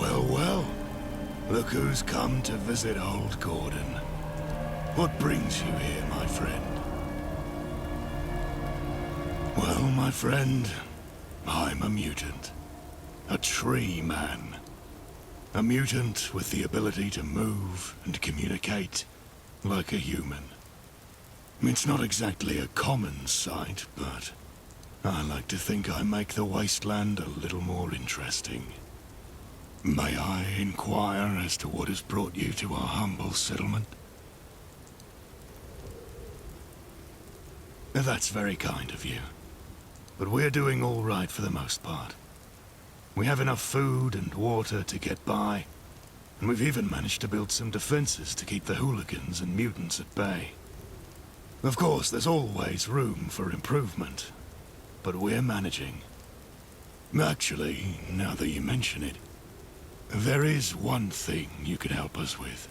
Well, well. Look who's come to visit old Gordon. What brings you here, my friend? Well, my friend, I'm a mutant. A tree man. A mutant with the ability to move and communicate like a human. It's not exactly a common sight, but I like to think I make the wasteland a little more interesting. May I inquire as to what has brought you to our humble settlement? That's very kind of you. But we're doing all right for the most part. We have enough food and water to get by, and we've even managed to build some defenses to keep the hooligans and mutants at bay. Of course, there's always room for improvement, but we're managing. Actually, now that you mention it, there is one thing you could help us with.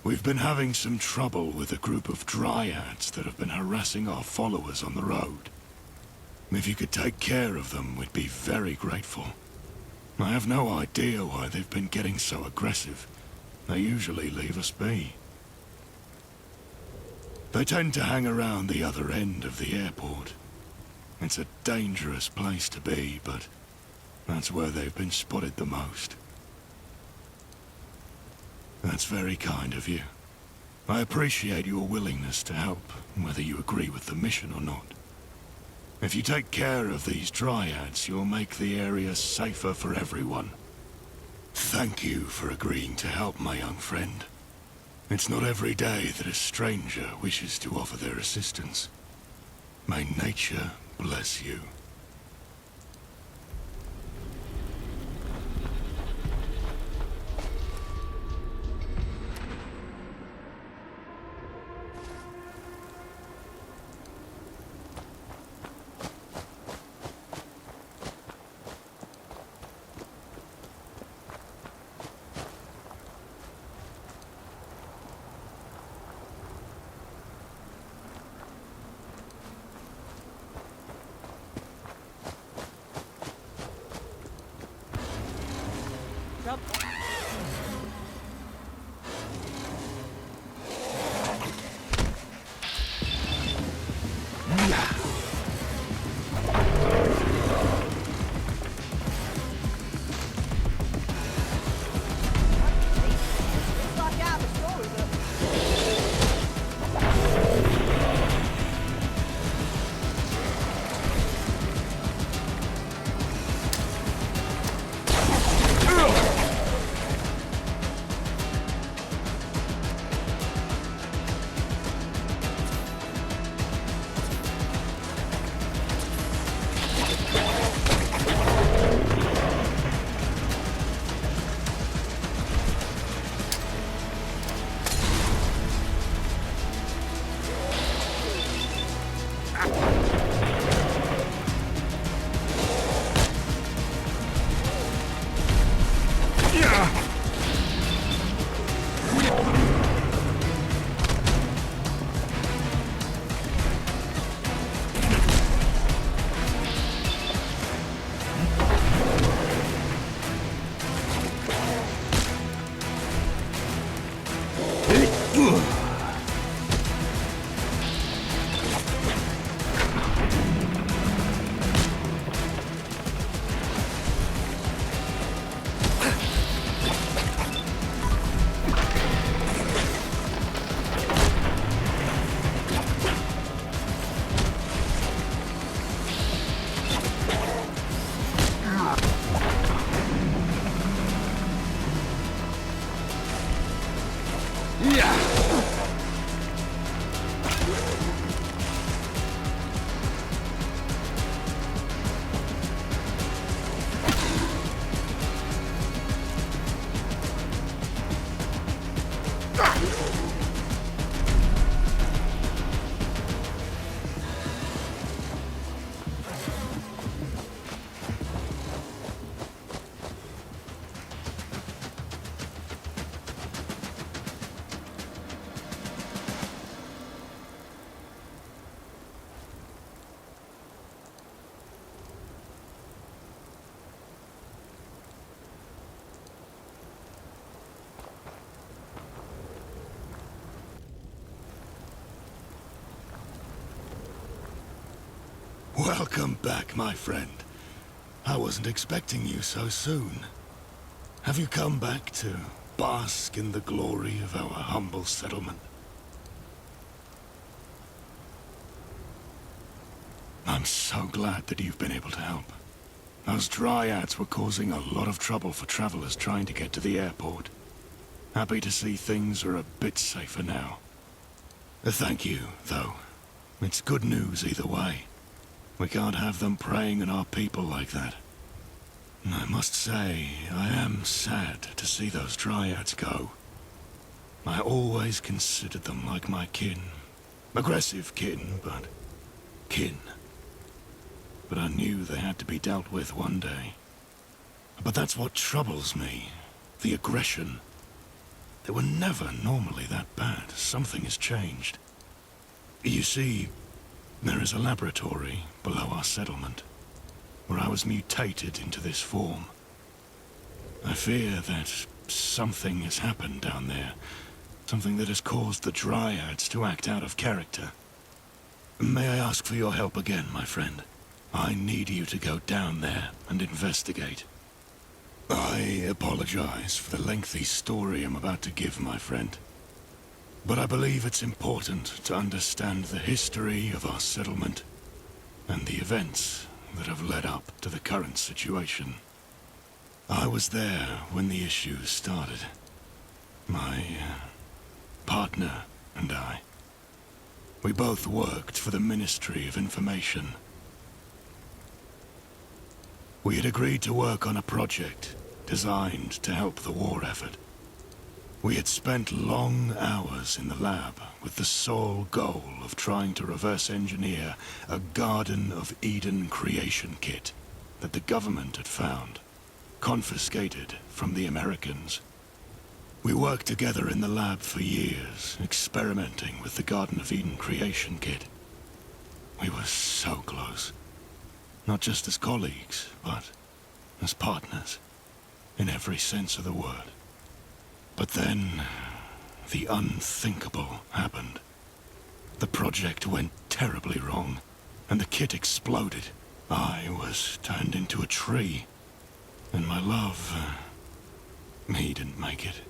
We've been having some trouble with a group of dryads that have been harassing our followers on the road. If you could take care of them, we'd be very grateful. I have no idea why they've been getting so aggressive. They usually leave us be. They tend to hang around the other end of the airport. It's a dangerous place to be, but that's where they've been spotted the most. That's very kind of you. I appreciate your willingness to help, whether you agree with the mission or not. If you take care of these dryads, you'll make the area safer for everyone. Thank you for agreeing to help, my young friend. It's not every day that a stranger wishes to offer their assistance. May nature bless you. Welcome back, my friend. I wasn't expecting you so soon. Have you come back to bask in the glory of our humble settlement? I'm so glad that you've been able to help. Those dryads were causing a lot of trouble for travelers trying to get to the airport. Happy to see things are a bit safer now. Thank you, though. It's good news either way. We can't have them preying on our people like that. I must say, I am sad to see those dryads go. I always considered them like my kin. Aggressive kin, but kin. But I knew they had to be dealt with one day. But that's what troubles me. The aggression. They were never normally that bad. Something has changed. You see, there is a laboratory below our settlement, where I was mutated into this form. I fear that something has happened down there. Something that has caused the dryads to act out of character. May I ask for your help again, my friend? I need you to go down there and investigate. I apologize for the lengthy story I'm about to give, my friend. But I believe it's important to understand the history of our settlement and the events that have led up to the current situation. I was there when the issues started. My partner and I. We both worked for the Ministry of Information. We had agreed to work on a project designed to help the war effort. We had spent long hours in the lab with the sole goal of trying to reverse engineer a Garden of Eden creation kit that the government had found, confiscated from the Americans. We worked together in the lab for years, experimenting with the Garden of Eden creation kit. We were so close. Not just as colleagues, but as partners, in every sense of the word. But then, the unthinkable happened. The project went terribly wrong, and the kit exploded. I was turned into a tree, and my love, he didn't make it.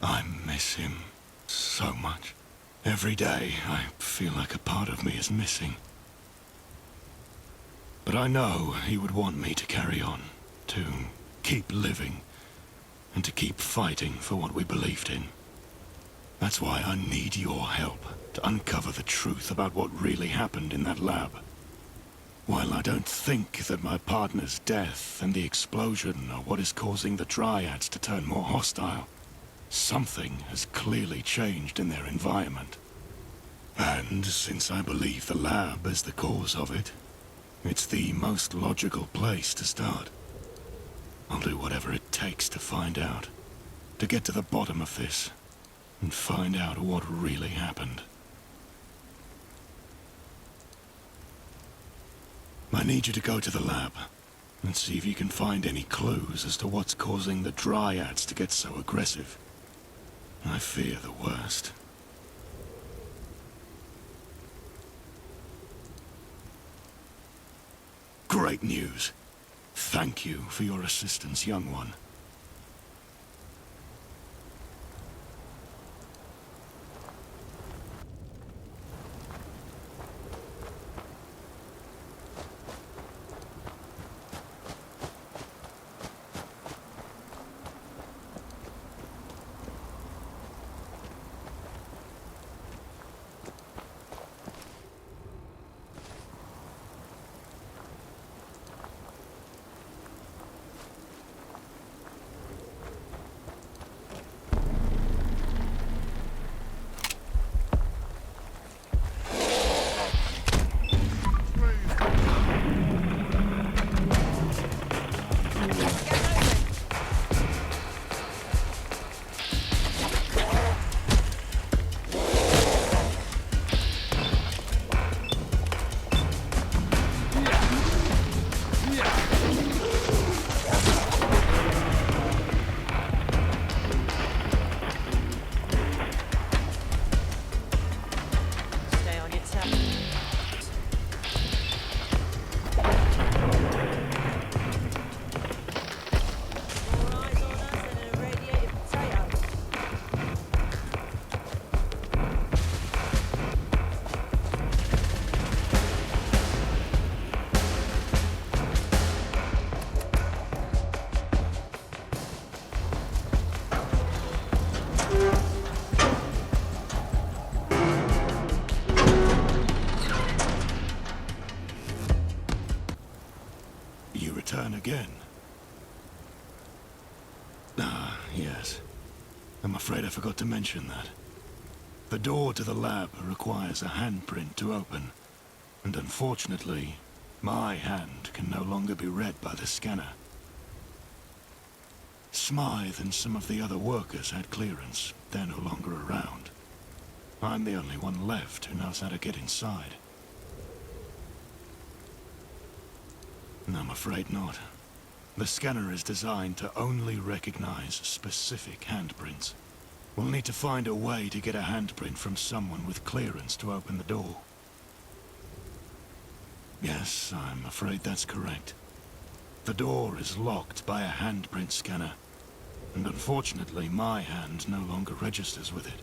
I miss him so much. Every day, I feel like a part of me is missing. But I know he would want me to carry on, to keep living, and to keep fighting for what we believed in. That's why I need your help to uncover the truth about what really happened in that lab. While I don't think that my partner's death and the explosion are what is causing the dryads to turn more hostile, something has clearly changed in their environment. And since I believe the lab is the cause of it, it's the most logical place to start. I'll do whatever it takes to find out, to get to the bottom of this, and find out what really happened. I need you to go to the lab and see if you can find any clues as to what's causing the dryads to get so aggressive. I fear the worst. Great news. Thank you for your assistance, young one. again. Ah, yes. I'm afraid I forgot to mention that. The door to the lab requires a handprint to open, and unfortunately, my hand can no longer be read by the scanner. Smythe and some of the other workers had clearance. They're no longer around. I'm the only one left who knows how to get inside. I'm afraid not. The scanner is designed to only recognize specific handprints. We'll need to find a way to get a handprint from someone with clearance to open the door. Yes, I'm afraid that's correct. The door is locked by a handprint scanner, and unfortunately my hand no longer registers with it.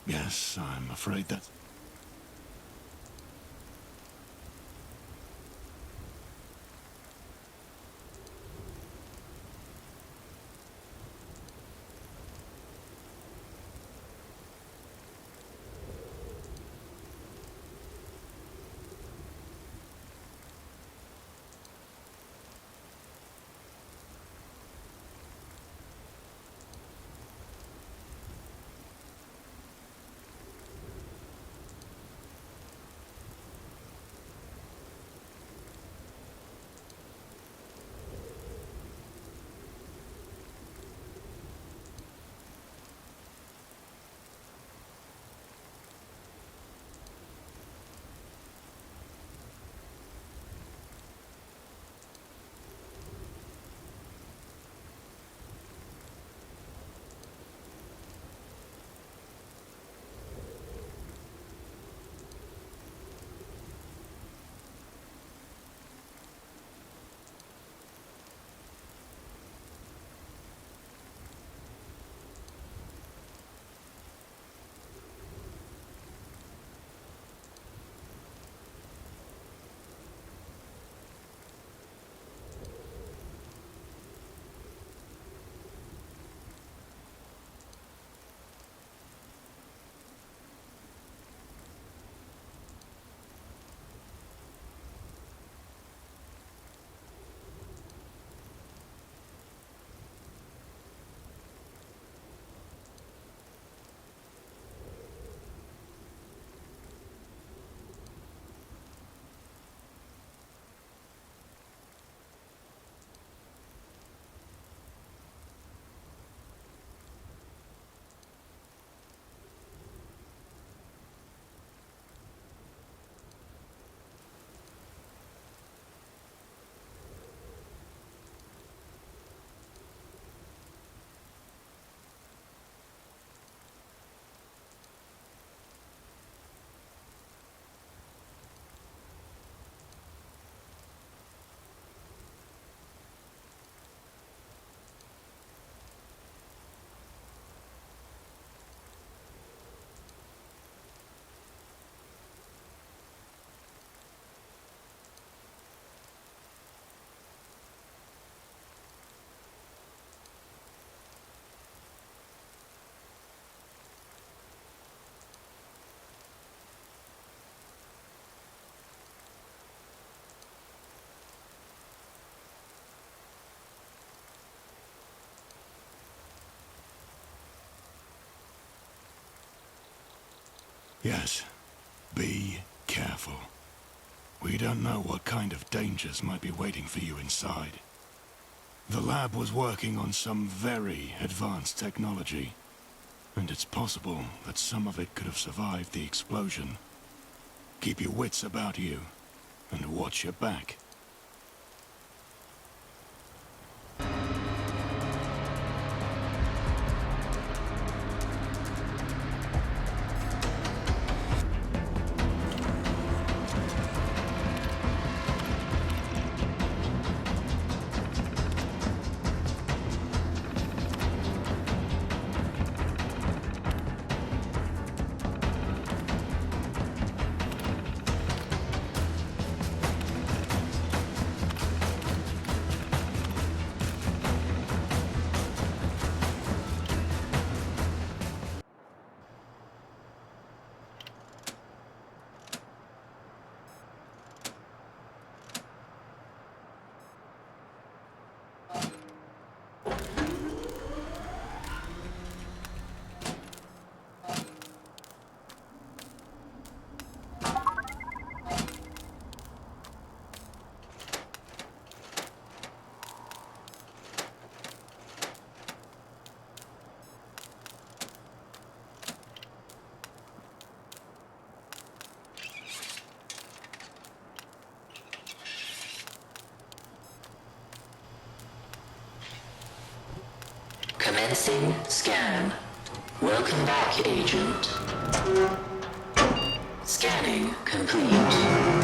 Yes, I'm afraid that's... Yes, be careful. We don't know what kind of dangers might be waiting for you inside. The lab was working on some very advanced technology, and it's possible that some of it could have survived the explosion. Keep your wits about you, and watch your back. Commencing scan. Welcome back, Agent. Scanning complete.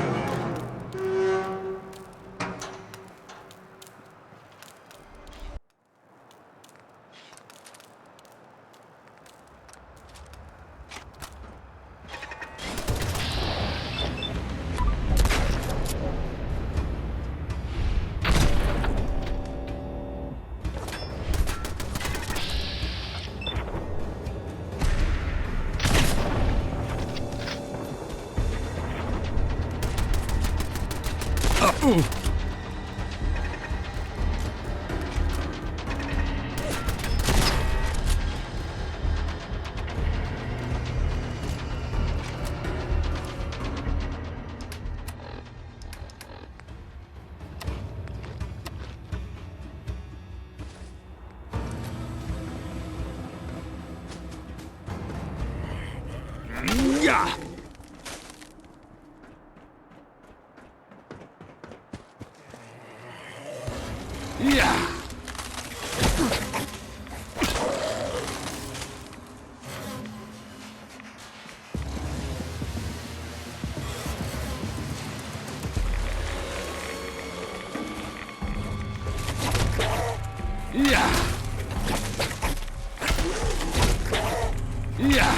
Ja! Ja! Ja! Ja! Ja!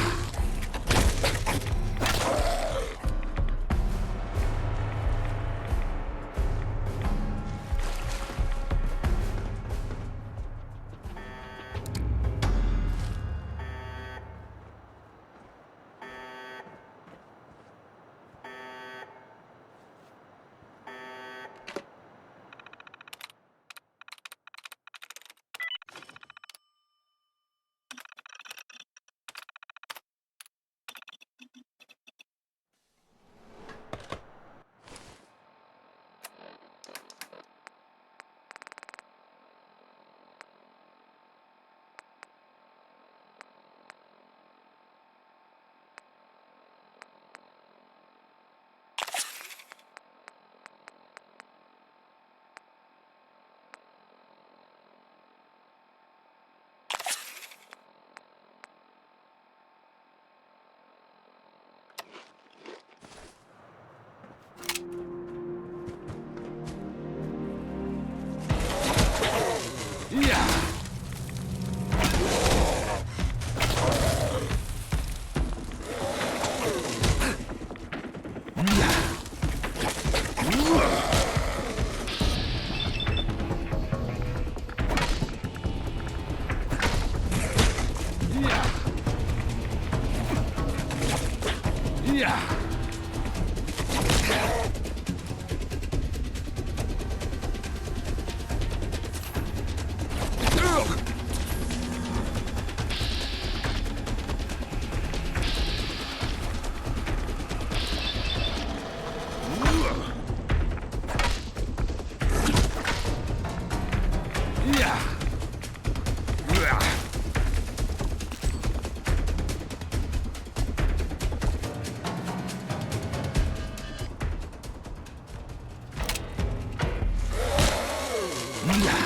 Ja!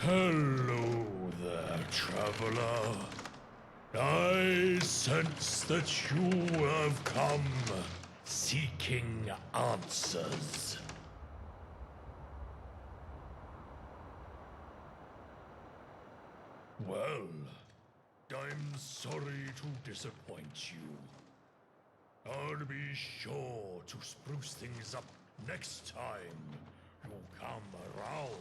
Hello there, traveler. I sense that you have come seeking answers. Well, I'm sorry to disappoint you. I'll be sure to spruce things up next time you come around.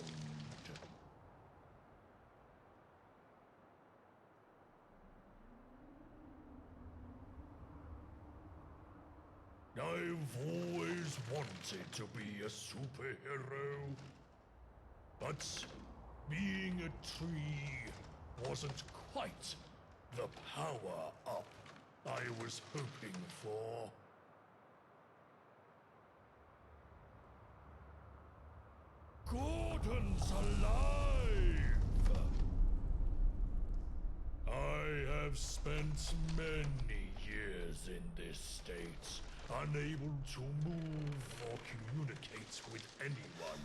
I've always wanted to be a superhero, but being a tree wasn't quite the power up I was hoping for. us alive! I have spent many years in this state, unable to move or communicate with anyone,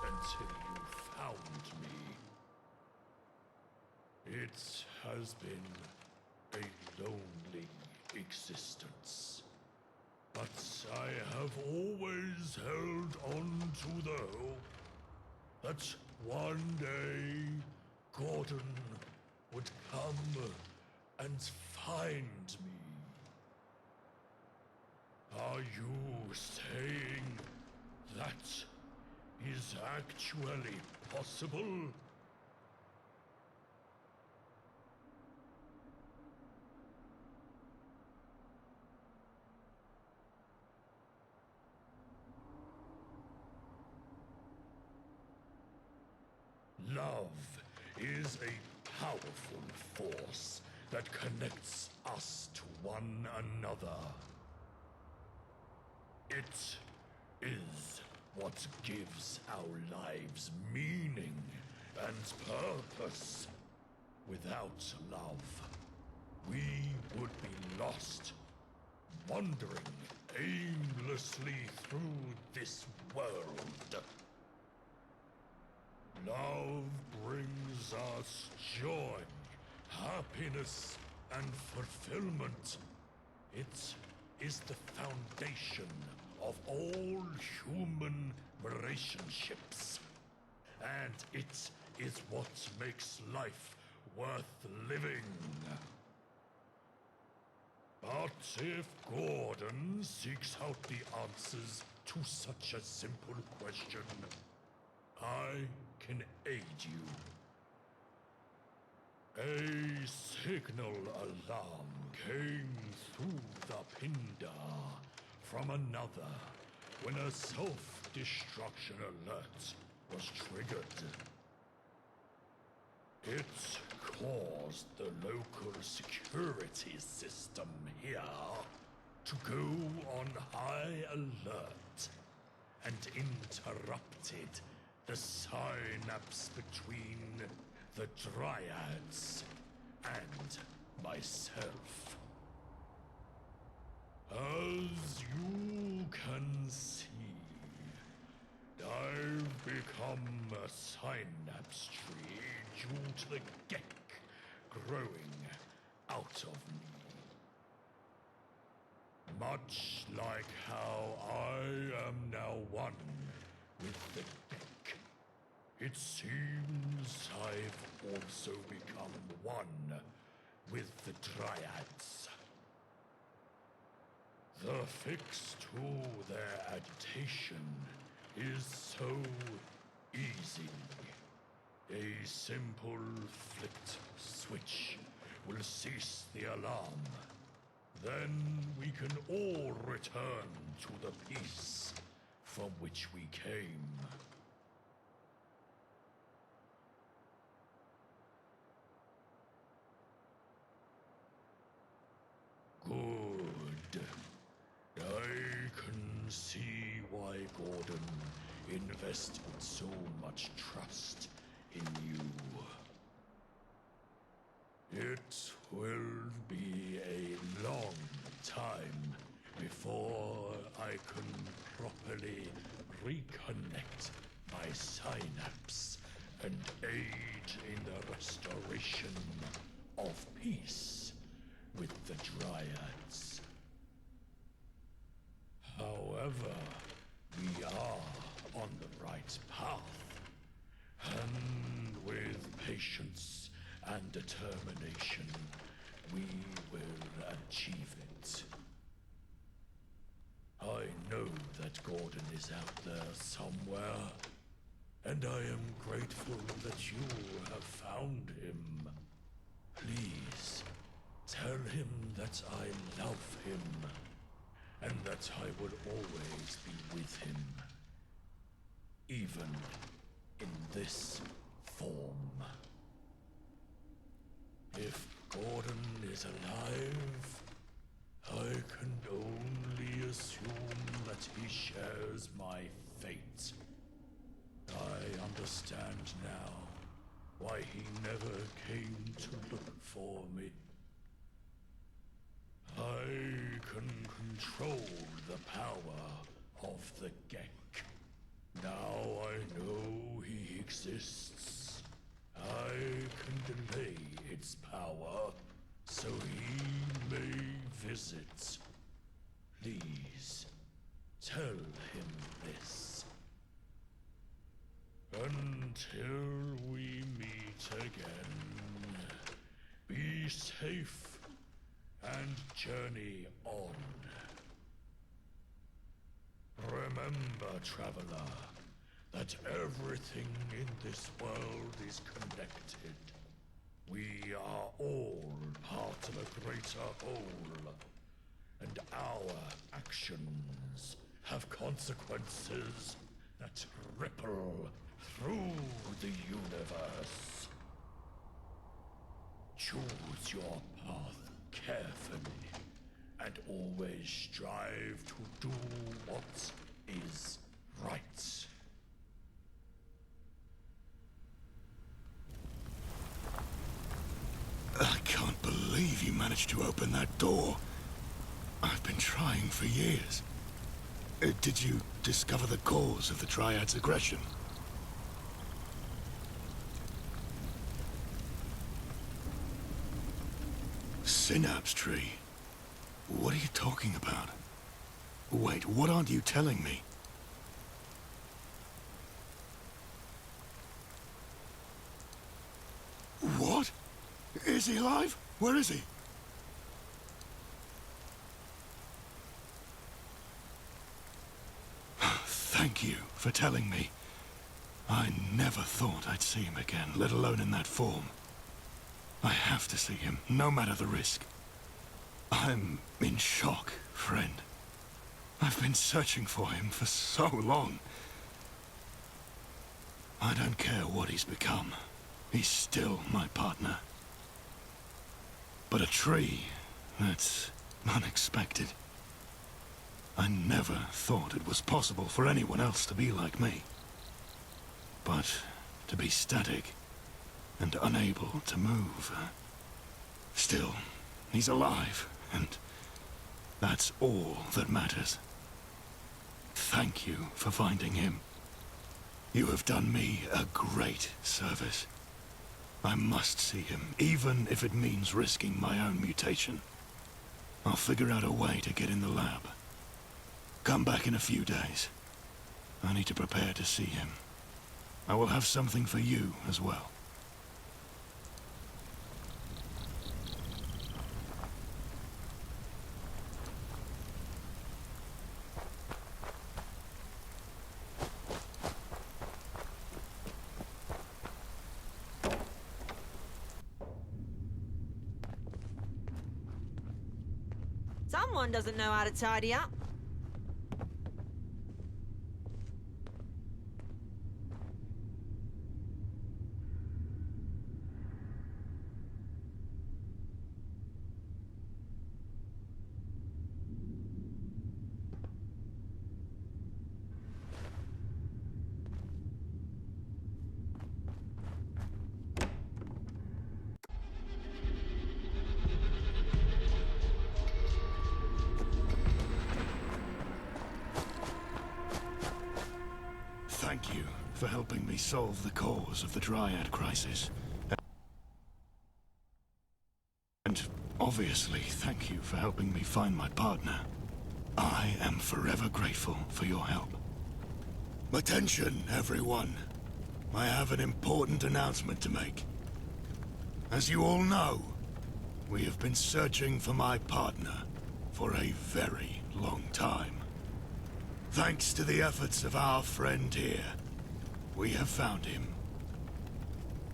until you found me. It has been a lonely existence, but I have always held on to the hope that one day Gordon would come and find me. Are you saying that is actually possible? Love is a powerful force that connects us to one another. It is what gives our lives meaning and purpose. Without love, we would be lost, wandering aimlessly through this world. Love brings us joy, happiness, and fulfillment. It is the foundation of all human relationships. And it is what makes life worth living. But if Gordon seeks out the answers to such a simple question, I can aid you. A signal alarm came through the Pindar from another when a self-destruction alert was triggered. It caused the local security system here to go on high alert and interrupted the synapse between the Dryads and myself. As you can see, I've become a synapse tree due to the gek growing out of me. Much like how I am now one with the gek, it seems I've also become one with the Dryads. The fix to their agitation is so easy. A simple flipped switch will cease the alarm. Then we can all return to the peace from which we came. Good. I can see why Gordon invested so much trust in you. It will be a long time before I can properly reconnect my synapse and aid in the restoration of peace with the Dryads. However, we are on the right path, and with patience and determination, we will achieve it. I know that Gordon is out there somewhere, and I am grateful that you have found him. Please, tell him that I love him, and that I will always be with him, even in this form. If Gordon is alive, I can only assume that he shares my fate. I understand now why he never came to look for me. I can control the power of the Gek. Now I know he exists. I can delay its power so he may visit. Please, tell him this. Until we meet again, be safe and journey on. Remember, traveler, that everything in this world is connected. We are all part of a greater whole, and our actions have consequences that ripple through the universe. Choose your path carefully, and always strive to do what is right. I can't believe you managed to open that door. I've been trying for years. Did you discover the cause of the Dryad's aggression? Synapse tree? What are you talking about? Wait, what aren't you telling me? What? Is he alive? Where is he? Thank you for telling me. I never thought I'd see him again, let alone in that form. I have to see him, no matter the risk. I'm in shock, friend. I've been searching for him for so long. I don't care what he's become. He's still my partner. But a tree, that's unexpected. I never thought it was possible for anyone else to be like me. But to be static and unable to move. Still, he's alive, and that's all that matters. Thank you for finding him. You have done me a great service. I must see him, even if it means risking my own mutation. I'll figure out a way to get in the lab. Come back in a few days. I need to prepare to see him. I will have something for you as well. Someone doesn't know how to tidy up. Thank you for helping me solve the cause of the Dryad crisis. And obviously, thank you for helping me find my partner. I am forever grateful for your help. Attention, everyone. I have an important announcement to make. As you all know, we have been searching for my partner for a very long time. Thanks to the efforts of our friend here, we have found him.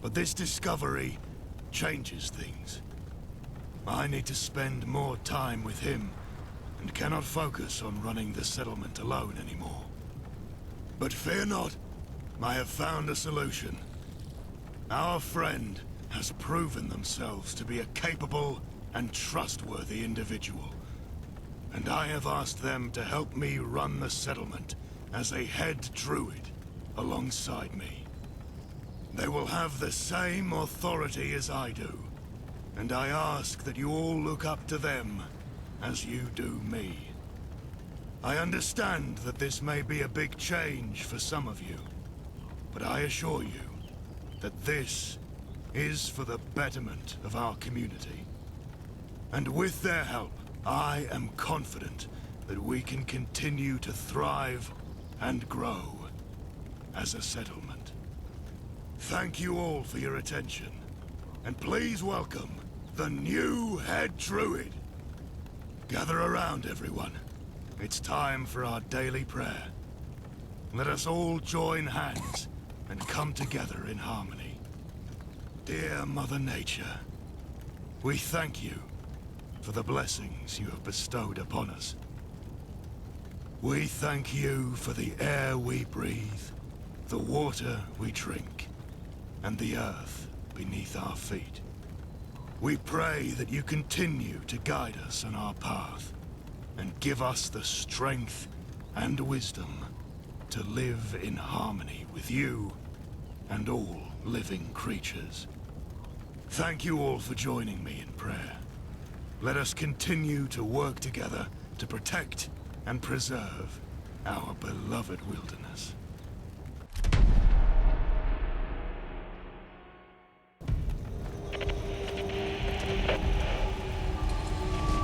But this discovery changes things. I need to spend more time with him and cannot focus on running the settlement alone anymore. But fear not, I have found a solution. Our friend has proven themselves to be a capable and trustworthy individual. And I have asked them to help me run the settlement as a head druid alongside me. They will have the same authority as I do, and I ask that you all look up to them as you do me. I understand that this may be a big change for some of you, but I assure you that this is for the betterment of our community. And with their help, I am confident that we can continue to thrive and grow as a settlement. Thank you all for your attention, and please welcome the new head druid. Gather around, everyone. It's time for our daily prayer. Let us all join hands and come together in harmony. Dear Mother Nature, we thank you for the blessings you have bestowed upon us. We thank you for the air we breathe, the water we drink, and the earth beneath our feet. We pray that you continue to guide us on our path and give us the strength and wisdom to live in harmony with you and all living creatures. Thank you all for joining me in prayer. Let us continue to work together to protect and preserve our beloved wilderness.